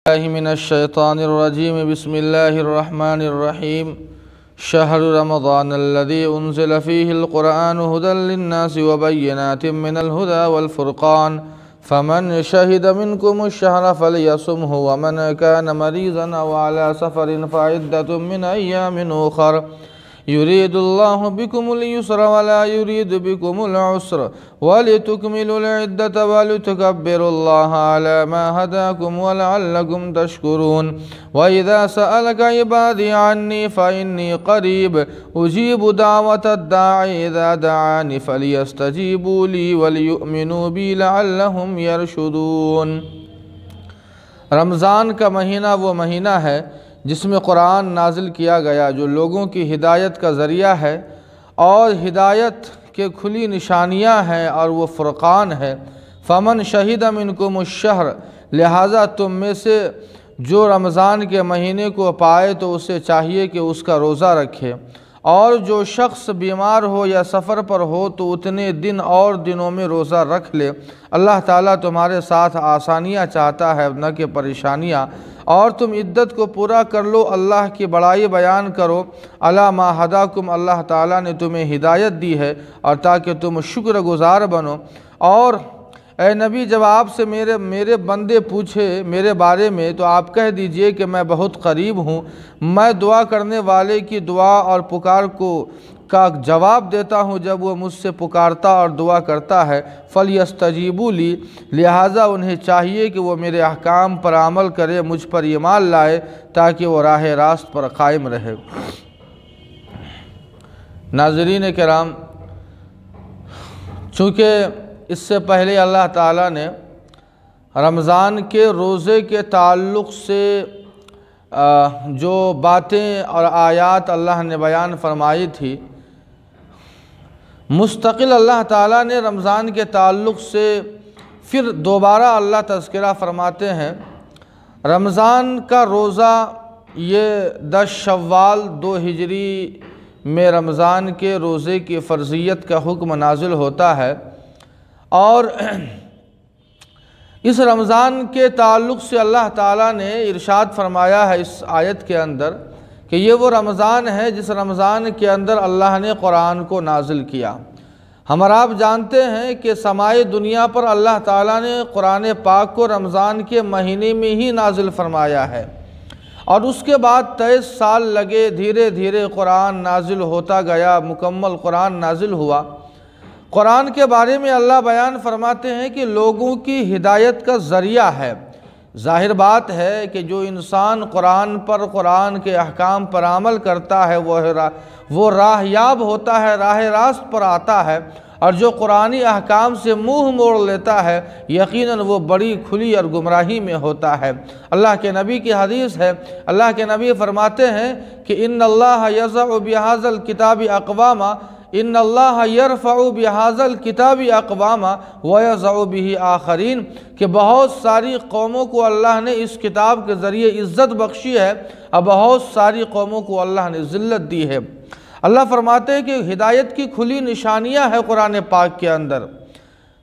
الله من الشيطان الرجيم بسم الله الرحمن الرحيم شهر رمضان الذي أنزل فيه القرآن هدى للناس وبينات من الهدى والفرقان فمن شهد منكم الشهر فليصمه ومن كان مريضا أو على سفر فعدة من أيام أخر يريد الله بكم اليسر ولا يريد بكم العسر ولتكملوا العدة ولتكبروا الله على ما هداكم ولعلكم تشكرون وإذا سألك عبادي عني فإني قريب أجيب دعوة الداعي إذا دعاني فليستجيبوا لي وليؤمنوا بي لعلهم يرشدون۔ رمضان کا مہینہ وہ مہینہ ہے جس میں قرآن نازل کیا گیا جو لوگوں کی ہدایت کا ذریعہ ہے اور ہدایت کے کھلی نشانیاں ہیں اور وہ فرقان ہے۔ فمن شہد منکم الشہر، لہٰذا تم میں سے جو رمضان کے مہینے کو پائے تو اسے چاہیے کہ اس کا روزہ رکھے، اور جو شخص بیمار ہو یا سفر پر ہو تو اتنے دن اور دنوں میں روزہ رکھ لے۔ اللہ تعالیٰ تمہارے ساتھ آسانیاں چاہتا ہے نہ کہ پریشانیاں، اور تم عدت کو پورا کر لو، اللہ کی بڑائی بیان کرو۔ علی ما ہداکم، اللہ تعالیٰ نے تمہیں ہدایت دی ہے اور تاکہ تم شکر گزار بنو۔ اور اے نبی، جب آپ سے میرے بندے پوچھے میرے بارے میں تو آپ کہہ دیجئے کہ میں بہت قریب ہوں، میں دعا کرنے والے کی دعا اور پکار کا جواب دیتا ہوں جب وہ مجھ سے پکارتا اور دعا کرتا ہے۔ فَلْيَسْتَجِيبُوا لِي، لہٰذا انہیں چاہیے کہ وہ میرے احکام پر عمل کرے، مجھ پر ایمان لائے تاکہ وہ راہ راست پر قائم رہے۔ ناظرین کرام، چونکہ اس سے پہلے اللہ تعالیٰ نے رمضان کے روزے کے تعلق سے جو باتیں اور آیات اللہ نے بیان فرمائی تھی، مستقل اللہ تعالیٰ نے رمضان کے تعلق سے پھر دوبارہ اللہ تذکرہ فرماتے ہیں۔ رمضان کا روزہ یہ 10 شوال 2 ہجری میں رمضان کے روزے کی فرضیت کا حکم نازل ہوتا ہے، اور اس رمضان کے تعلق سے اللہ تعالیٰ نے ارشاد فرمایا ہے اس آیت کے اندر کہ یہ وہ رمضان ہے جس رمضان کے اندر اللہ نے قرآن کو نازل کیا۔ ہم اور آپ جانتے ہیں کہ سمائی دنیا پر اللہ تعالیٰ نے قرآن پاک کو رمضان کے مہینے میں ہی نازل فرمایا ہے، اور اس کے بعد 23 سال لگے، دھیرے دھیرے قرآن نازل ہوتا گیا، مکمل قرآن نازل ہوا۔ قرآن کے بارے میں اللہ بیان فرماتے ہیں کہ لوگوں کی ہدایت کا ذریعہ ہے۔ ظاہر بات ہے کہ جو انسان قرآن پر، قرآن کے احکام پر عمل کرتا ہے وہ راہ یاب ہوتا ہے، راہ راست پر آتا ہے، اور جو قرآنی احکام سے منہ موڑ لیتا ہے یقیناً وہ بڑی کھلی اور گمراہی میں ہوتا ہے۔ اللہ کے نبی کی حدیث ہے، اللہ کے نبی فرماتے ہیں کہ ان اللہ یضع بہذا الکتاب اقواما، ان اللہ یرفع بہذا الکتاب اقواما ویضع بہ آخرین، کہ بہت ساری قوموں کو اللہ نے اس کتاب کے ذریعے عزت بخشی ہے اور بہت ساری قوموں کو اللہ نے ذلت دی ہے۔ اللہ فرماتے ہیں کہ ہدایت کی کھلی نشانیاں ہیں قرآن پاک کے اندر۔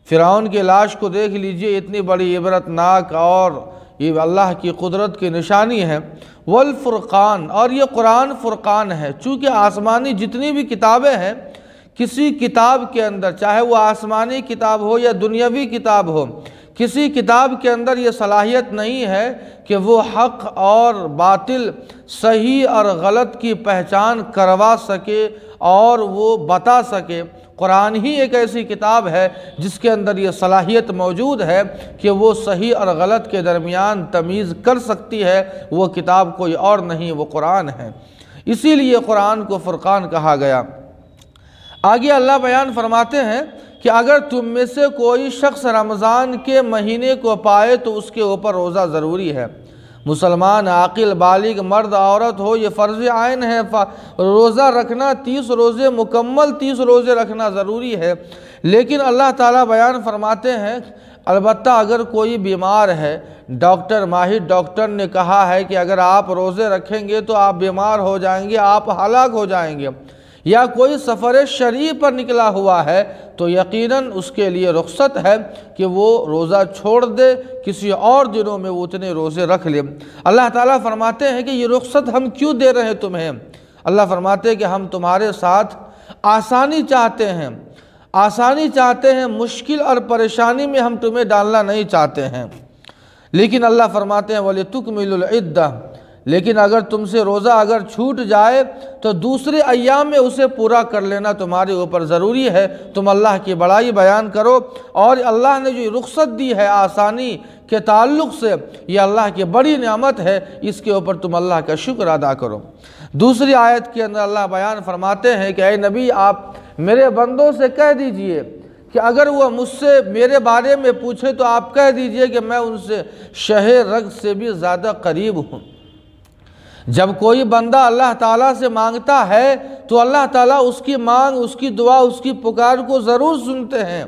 فرعون کی لاش کو دیکھ لیجئے، اتنی بڑی عبرتناک اور یہ اللہ کی قدرت کی نشانی ہے۔ والفرقان، اور یہ قرآن فرقان ہے۔ چونکہ آسمانی جتنی بھی کتابیں ہیں، کسی کتاب کے اندر، چاہے وہ آسمانی کتاب ہو یا دنیاوی کتاب ہو، کسی کتاب کے اندر یہ صلاحیت نہیں ہے کہ وہ حق اور باطل، صحیح اور غلط کی پہچان کروا سکے اور وہ بتا سکے۔ قرآن ہی ایک ایسی کتاب ہے جس کے اندر یہ صلاحیت موجود ہے کہ وہ صحیح اور غلط کے درمیان تمیز کر سکتی ہے۔ وہ کتاب کوئی اور نہیں، وہ قرآن ہے، اسی لیے قرآن کو فرقان کہا گیا۔ آگے اللہ بیان فرماتے ہیں کہ اگر تم میں سے کوئی شخص رمضان کے مہینے کو پائے تو اس کے اوپر روزہ ضروری ہے۔ مسلمان عاقل بالغ مرد عورت ہو، یہ فرض عین ہے، روزہ رکھنا 30 روزے مکمل 30 روزے رکھنا ضروری ہے۔ لیکن اللہ تعالیٰ بیان فرماتے ہیں البتہ اگر کوئی بیمار ہے، ماہر ڈاکٹر نے کہا ہے کہ اگر آپ روزے رکھیں گے تو آپ بیمار ہو جائیں گے، آپ ہلاک ہو جائیں گے، یا کوئی سفر شرعی پر نکلا ہوا ہے تو یقیناً اس کے لیے رخصت ہے کہ وہ روزہ چھوڑ دے، کسی اور دنوں میں وہ اتنے روزے رکھ لے۔ اللہ تعالیٰ فرماتے ہیں کہ یہ رخصت ہم کیوں دے رہے ہیں تمہیں؟ اللہ فرماتے ہیں کہ ہم تمہارے ساتھ آسانی چاہتے ہیں، آسانی چاہتے ہیں، مشکل اور پریشانی میں ہم تمہیں ڈالنا نہیں چاہتے ہیں۔ لیکن اللہ فرماتے ہیں وَلِتُكْمِلُوا الْعِدَّةَ، لیکن اگر تم سے روزہ اگر چھوٹ جائے تو دوسرے ایام میں اسے پورا کر لینا تمہارے اوپر ضروری ہے۔ تم اللہ کی بڑائی بیان کرو، اور اللہ نے جو رخصت دی ہے آسانی کے تعلق سے، یہ اللہ کی بڑی نعمت ہے، اس کے اوپر تم اللہ کا شکر ادا کرو۔ دوسری آیت کے اندر اللہ بیان فرماتے ہیں کہ اے نبی، آپ میرے بندوں سے کہہ دیجئے کہ اگر وہ مجھ سے میرے بارے میں پوچھے تو آپ کہہ دیجئے کہ میں ان سے شہ رگ سے بھی زیادہ قریب ہوں۔ جب کوئی بندہ اللہ تعالیٰ سے مانگتا ہے تو اللہ تعالیٰ اس کی مانگ، اس کی دعا، اس کی پکار کو ضرور سنتے ہیں۔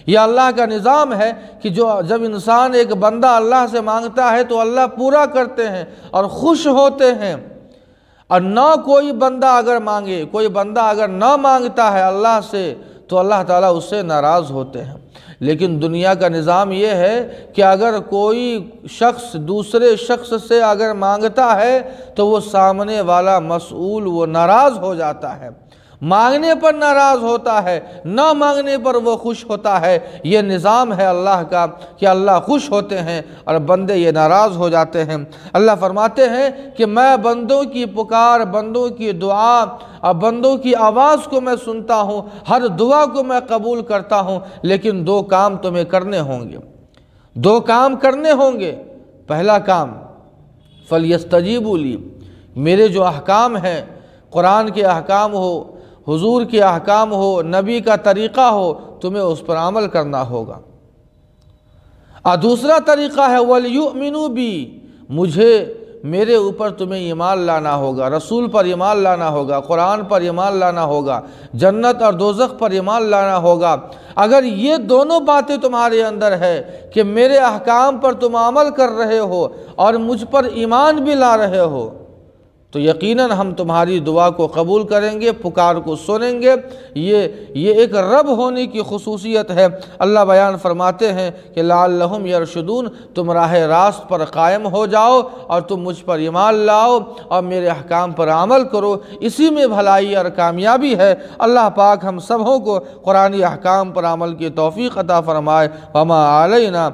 یہ اللہ کا نظام ہے کہ جب انسان ایک بندہ اللہ سے مانگتا ہے تو اللہ پورا کرتے ہیں اور خوش ہوتے ہیں، اور نہ کوئی بندہ اگر مانگے، کوئی بندہ اگر نہ مانگتا ہے اللہ سے تو اللہ تعالیٰ اس سے ناراض ہوتے ہیں۔ لیکن دنیا کا نظام یہ ہے کہ اگر کوئی شخص دوسرے شخص سے اگر مانگتا ہے تو وہ سامنے والا مسئول وہ ناراض ہو جاتا ہے، مانگنے پر ناراض ہوتا ہے، نہ مانگنے پر وہ خوش ہوتا ہے۔ یہ نظام ہے اللہ کا کہ اللہ خوش ہوتے ہیں اور بندے یہ ناراض ہو جاتے ہیں۔ اللہ فرماتے ہیں کہ میں بندوں کی پکار، بندوں کی دعا اور بندوں کی آواز کو میں سنتا ہوں، ہر دعا کو میں قبول کرتا ہوں، لیکن دو کام تمہیں کرنے ہوں گے، دو کام کرنے ہوں گے۔ پہلا کام فَلْيَسْتَجِيبُوا لِي، میرے جو احکام ہیں، قرآن کے احکام ہو، حضور کے احکام ہو، نبی کا طریقہ ہو، تمہیں اس پر عمل کرنا ہوگا۔ اور دوسرا طریقہ ہے وَلْيُؤْمِنُوا بِي، مجھے میرے اوپر تمہیں ایمان لانا ہوگا، رسول پر ایمان لانا ہوگا، قرآن پر ایمان لانا ہوگا، جنت اور دوزخ پر ایمان لانا ہوگا۔ اگر یہ دونوں باتیں تمہارے اندر ہے کہ میرے احکام پر تم عمل کر رہے ہو اور مجھ پر ایمان بھی لا رہے ہو، تو یقیناً ہم تمہاری دعا کو قبول کریں گے، پکار کو سنیں گے۔ یہ ایک رب ہونے کی خصوصیت ہے۔ اللہ بیان فرماتے ہیں کہ لعلہم یرشدون، تم راہ راست پر قائم ہو جاؤ اور تم مجھ پر ایمان لاؤ اور میرے احکام پر عمل کرو، اسی میں بھلائی اور کامیابی ہے۔ اللہ پاک ہم سبوں کو قرآنی احکام پر عمل کی توفیق عطا فرمائے۔ وما علینا